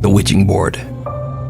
The Witching Board.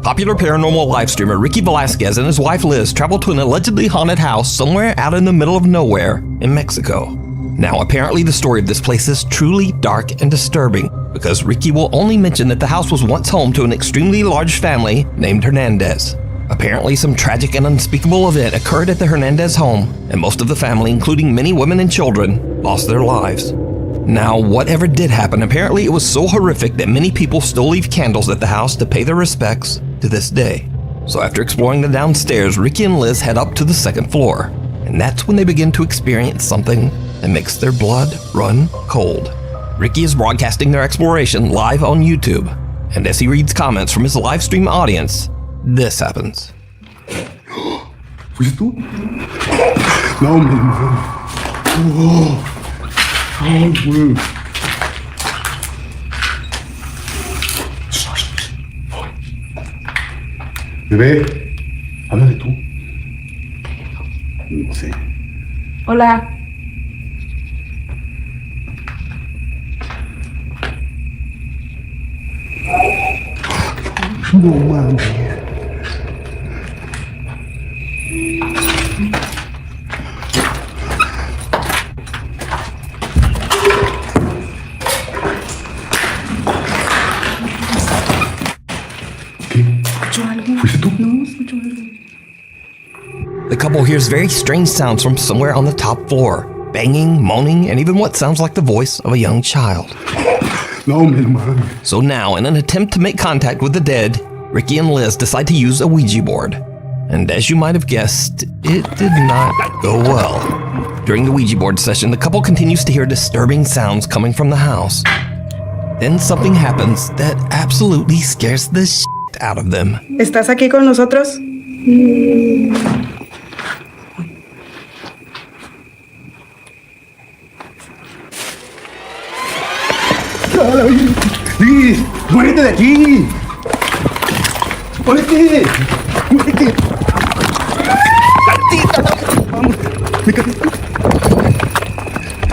Popular paranormal live streamer Ricky Velasquez and his wife Liz traveled to an allegedly haunted house somewhere out in the middle of nowhere in Mexico. Now, apparently the story of this place is truly dark and disturbing because Ricky will only mention that the house was once home to an extremely large family named Hernandez. Apparently, some tragic and unspeakable event occurred at the Hernandez home, and most of the family, including many women and children, lost their lives. Now, whatever did happen, apparently it was so horrific that many people still leave candles at the house to pay their respects to this day. So after exploring the downstairs, Ricky and Liz head up to the second floor, and that's when they begin to experience something that makes their blood run cold. Ricky is broadcasting their exploration live on YouTube, and as he reads comments from his live stream audience, this happens. ¿Fuiste tú? No, hombre. Ay, güey. Bebé, háblale tú. No sé. Hola. No mames. The couple hears very strange sounds from somewhere on the top floor. Banging, moaning, and even what sounds like the voice of a young child. No, man. So now, in an attempt to make contact with the dead, Ricky and Liz decide to use a Ouija board. And as you might have guessed, it did not go well. During the Ouija board session, the couple continues to hear disturbing sounds coming from the house. Then something happens that absolutely scares the shit out of them. ¿Estás aquí con nosotros? ¡Sí! ¡Muérete de aquí! ¡Muérete! ¡Muérete!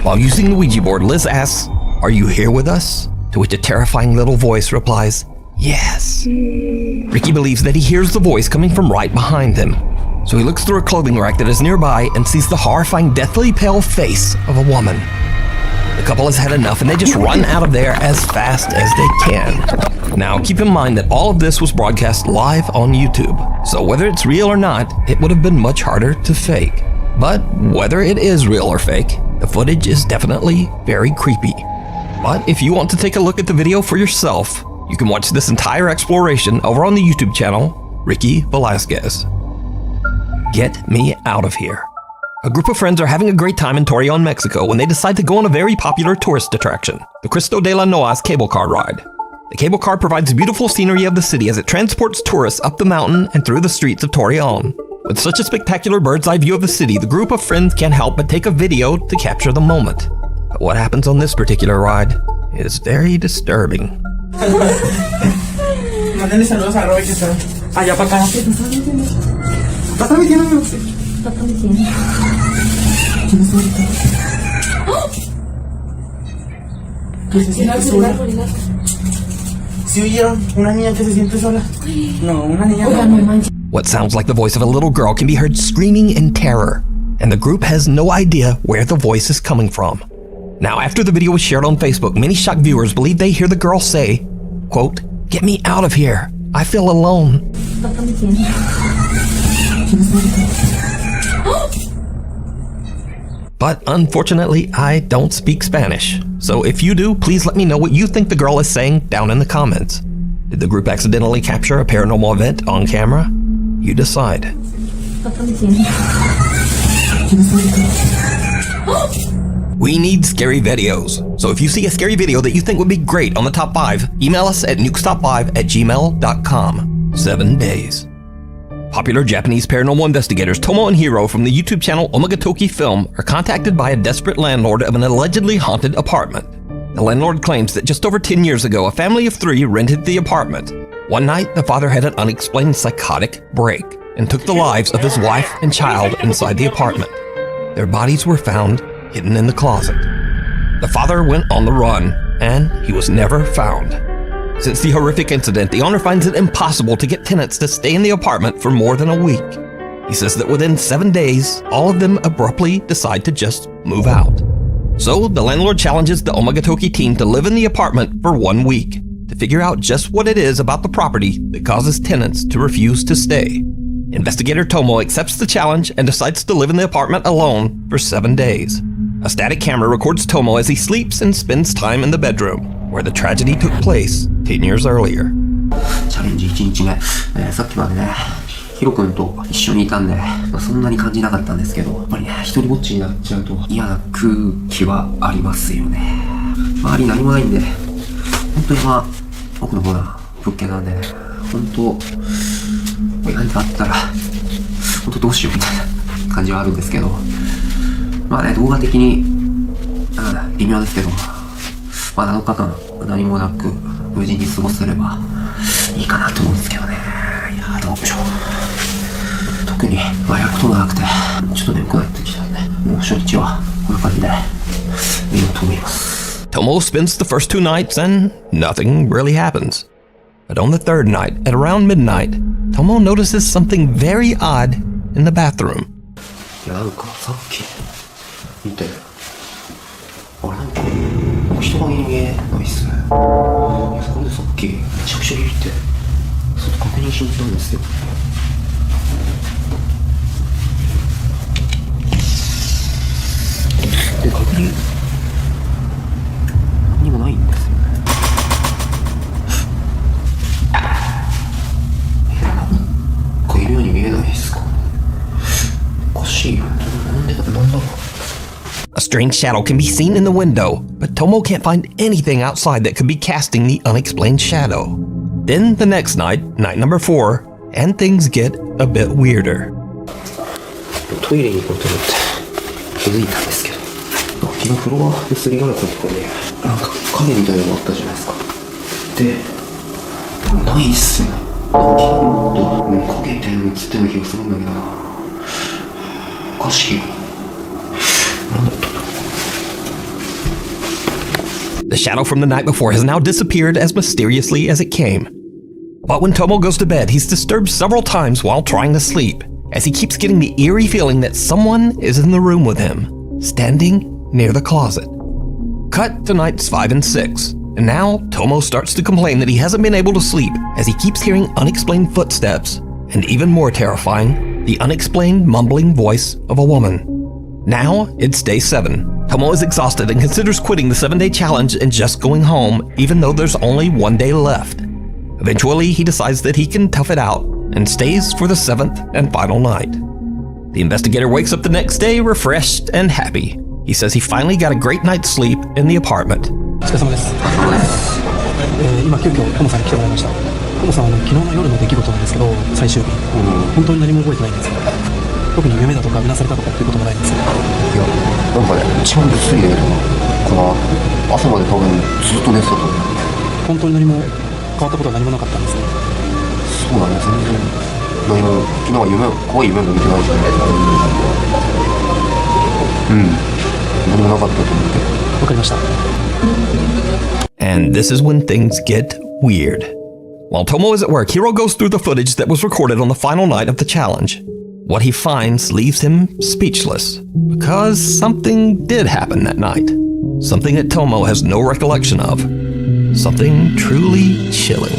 While using the Ouija board, Liz asks, "Are you here with us?" To which a terrifying little voice replies, "Yes." Ricky believes that he hears the voice coming from right behind him. So he looks through a clothing rack that is nearby and sees the horrifying deathly pale face of a woman. The couple has had enough and they just run out of there as fast as they can. Now, keep in mind that all of this was broadcast live on YouTube, so whether it's real or not, it would have been much harder to fake. But whether it is real or fake, the footage is definitely very creepy. But if you want to take a look at the video for yourself, you can watch this entire exploration over on the YouTube channel, Ricky Velasquez. Get me out of here. A group of friends are having a great time in Torreon, Mexico when they decide to go on a very popular tourist attraction, the Cristo de la Noas cable car ride. The cable car provides beautiful scenery of the city as it transports tourists up the mountain and through the streets of Torreon. With such a spectacular bird's-eye view of the city, the group of friends can't help but take a video to capture the moment. But what happens on this particular ride is very disturbing. Mándenle saludos a Roy que está allá para acá. ¿Está metiendo? ¿Quién es ahorita? ¿Qué se siente sola? ¿Sí oyeron? ¿Una niña que se siente sola? No, una niña. What sounds like the voice of a little girl can be heard screaming in terror, and the group has no idea where the voice is coming from. Now, after the video was shared on Facebook, many shocked viewers believe they hear the girl say, quote, "Get me out of here. I feel alone." But unfortunately, I don't speak Spanish. So if you do, please let me know what you think the girl is saying down in the comments. Did the group accidentally capture a paranormal event on camera? You decide. We need scary videos. So if you see a scary video that you think would be great on the top 5, email us at nukestop5@gmail.com. 7 days. Popular Japanese paranormal investigators Tomo and Hiro from the YouTube channel Omagatoki Film are contacted by a desperate landlord of an allegedly haunted apartment. The landlord claims that just over 10 years ago, a family of 3 rented the apartment. One night, the father had an unexplained psychotic break and took the lives of his wife and child inside the apartment. Their bodies were found hidden in the closet. The father went on the run, and he was never found. Since the horrific incident, the owner finds it impossible to get tenants to stay in the apartment for more than a week. He says that within 7 days, all of them abruptly decide to just move out. So the landlord challenges the Omagatoki team to live in the apartment for 1 week to figure out just what it is about the property that causes tenants to refuse to stay. Investigator Tomo accepts the challenge and decides to live in the apartment alone for 7 days. A static camera records Tomo as he sleeps and spends time in the bedroom, where the tragedy took place 10 years earlier. チャレンジ1日目、さっきまでね、ヒロ君と一緒にいたんで、そんなに感じなかったんですけど、やっぱりね、一人ぼっちになっちゃうと嫌な空気はありますよね。周り何もないんで、本当に奥の方な物件なんでね、本当、何かあったら、本当どうしようみたいな感じはあるんですけど、まあね、動画的に、微妙ですけど、まあ7日間何もなく無事に過ごせればいいかなと思うんですけどね。いやどうでしょう。特にやることがなくて、ちょっと眠くなってきたんで、もう初日はこんな感じで見ようと思います。Tomo spends the first 2 nights and nothing really happens. But on the 3rd night, at around midnight, Tomo notices something very odd in the bathroom. いやなんかさっき見て、あれなんか人影に見えないっすね。そこでさっきめちゃくちゃビビってちょっと確認しに行ったんですよ。で確認何もないんですよね。なんかいるように見えないですか。おかしいよ。なんだろう。A strange shadow can be seen in the window, but Tomo can't find anything outside that could be casting the unexplained shadow. Then the next night, night number 4, and things get a bit weirder. トイレに行こうと思って気づいたんですけど、昨日風呂場ですりガラスのところになんか影みたいなのがあったじゃないですか。で、ないっすね。昨日もっと影みたいなの映ってる気がするんだけどな。おかしい。なんだったんだ。The shadow from the night before has now disappeared as mysteriously as it came. But when Tomo goes to bed, he's disturbed several times while trying to sleep, as he keeps getting the eerie feeling that someone is in the room with him, standing near the closet. Cut to nights 5 and 6, and now Tomo starts to complain that he hasn't been able to sleep as he keeps hearing unexplained footsteps, and even more terrifying, the unexplained mumbling voice of a woman. Now it's day 7. Tomo is exhausted and considers quitting the 7-day challenge and just going home, even though there's only 1 day left. Eventually, he decides that he can tough it out and stays for the 7th and final night. The investigator wakes up the next day refreshed and happy. He says he finally got a great night's sleep in the apartment. お疲れ様です。今急遽トモさんに来てもらいました。トモさんは昨日の夜の出来事なんですけど、最終日、本当に何も覚えてないんですよ。特に夢だとかうなされたとかっていうこともないんですよ。いや、なんかね、一番ぐっすり寝れたから朝まで多分ずっと寝てたと思う。本当に何も変わったことは何もなかったんですね。そうだね、全然何も昨日は怖い夢も見てないしね。何もなかったと思って。わかりました。And this is when things get weird. While Tomo is at work, Hiro goes through the footage that was recorded on the final night of the challenge. What he finds leaves him speechless, because something did happen that night. Something that Tomo has no recollection of. Something truly chilling.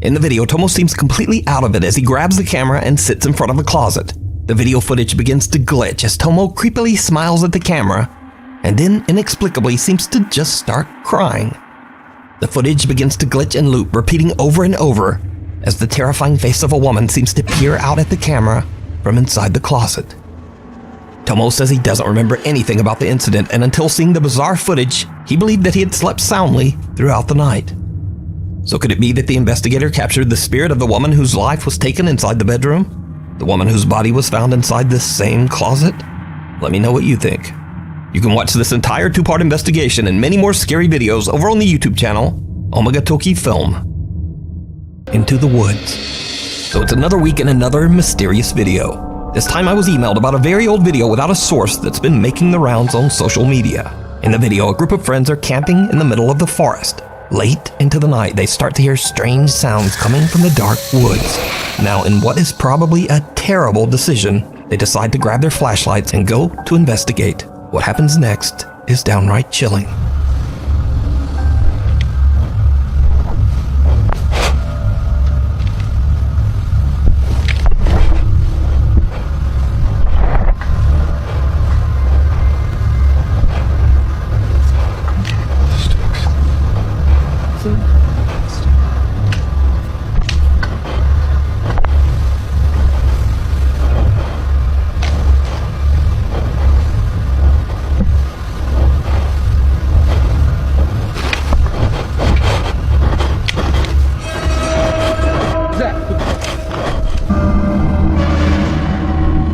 In the video, Tomo seems completely out of it as he grabs the camera and sits in front of a closet. The video footage begins to glitch as Tomo creepily smiles at the camera and then inexplicably seems to just start crying. The footage begins to glitch and loop, repeating over and over as the terrifying face of a woman seems to peer out at the camera from inside the closet. Tomo says he doesn't remember anything about the incident, and until seeing the bizarre footage, he believed that he had slept soundly throughout the night. So could it be that the investigator captured the spirit of the woman whose life was taken inside the bedroom? The woman whose body was found inside this same closet? Let me know what you think. You can watch this entire 2-part investigation and many more scary videos over on the YouTube channel, Omega Toki Film. Into the Woods. So it's another week and another mysterious video. This time I was emailed about a very old video without a source that's been making the rounds on social media. In the video, a group of friends are camping in the middle of the forest. Late into the night, they start to hear strange sounds coming from the dark woods. Now, in what is probably a terrible decision, they decide to grab their flashlights and go to investigate. What happens next is downright chilling.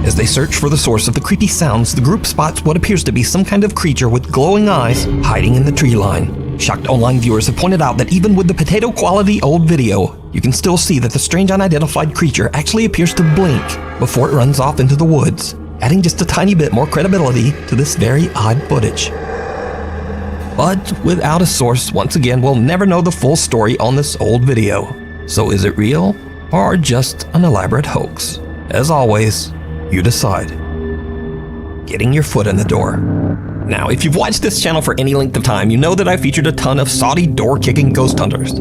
As they search for the source of the creepy sounds, the group spots what appears to be some kind of creature with glowing eyes hiding in the tree line. Shocked online viewers have pointed out that even with the potato quality old video, you can still see that the strange unidentified creature actually appears to blink before it runs off into the woods, adding just a tiny bit more credibility to this very odd footage. But without a source, once again, we'll never know the full story on this old video. So is it real or just an elaborate hoax? As always, you decide. Getting your foot in the door. Now, if you've watched this channel for any length of time, you know that I featured a ton of Saudi door-kicking ghost hunters.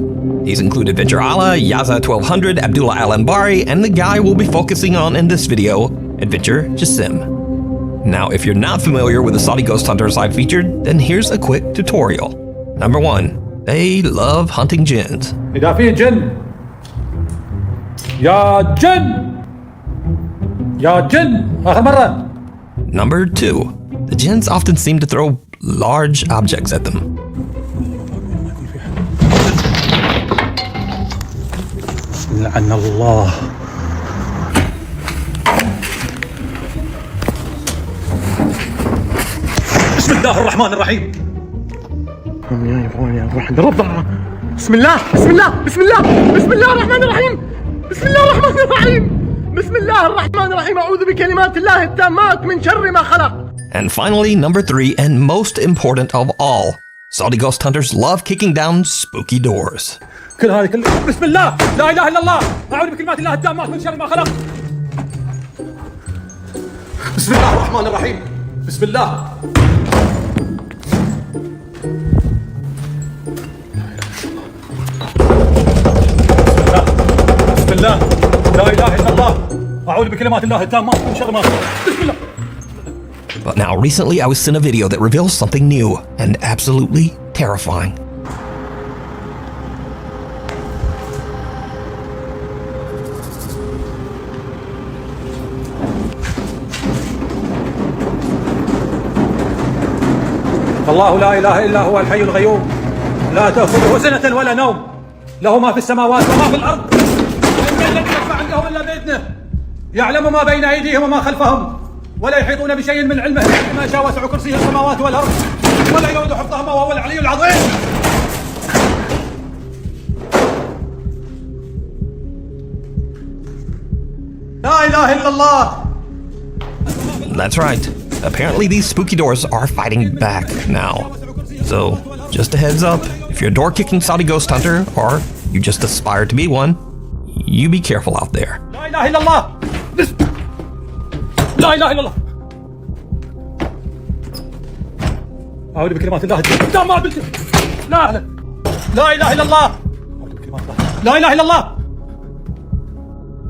These include Adventure Allah, Yaza 1200, Abdullah Al-Anbari, and the guy we'll be focusing on in this video, Adventure Jassim. Now, if you're not familiar with the Saudi ghost hunters I've featured, then here's a quick tutorial. Number 1, they love hunting jinns. إذا في جن يا جن يا جن آخر مرة. Number 2, the jinns often seem to throw large objects at them. لعن الله. بسم الله الرحمن الرحيم. بسم الله بسم الله بسم الله بسم الله الرحمن الرحيم. بسم الله الرحمن الرحيم. بسم الله الرحمن الرحيم. أعوذ بكلمات الله التامات من شر ما خلق. And finally, number 3, and most important of all, Saudi ghost hunters love kicking down spooky doors. كل هذه بسم الله لا إله إلا الله. أعوذ بكلمات الله التامات من شر ما خلق. بسم الله الرحمن الرحيم. بسم الله. بسم الله لا إله إلا الله. أعوذ بكلمات الله التامات من شر ما خلق. بسم الله. But now, recently I was sent a video that reveals something new and absolutely terrifying. الله لا إله إلا هو الحي القيوم لا تأخذه سنة ولا نوم له ما في السماوات وما في الأرض إن الذي يشفع عنده إلا بإذنه يعلم ما بين أيديهم وما خلفهم ولا يحيطون بشيء من علمه إلا بما شاء وسع كرسيه السماوات والأرض ولا يؤوده حفظهما وهو العلي العظيم. لا إله إلا الله. That's right. Apparently these spooky doors are fighting back now. So, just a heads up, if you're a door-kicking Saudi ghost hunter, or you just aspire to be one, you be careful out there. لا إله إلا الله. لا إله إلا الله. أعوذ بكلمات الله التامات. لا لا إله إلا الله. لا إله إلا الله.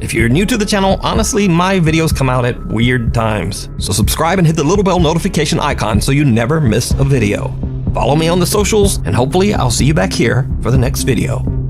If you're new to the channel, honestly, my videos come out at weird times. So subscribe and hit the little bell notification icon so you never miss a video. Follow me on the socials, and hopefully I'll see you back here for the next video.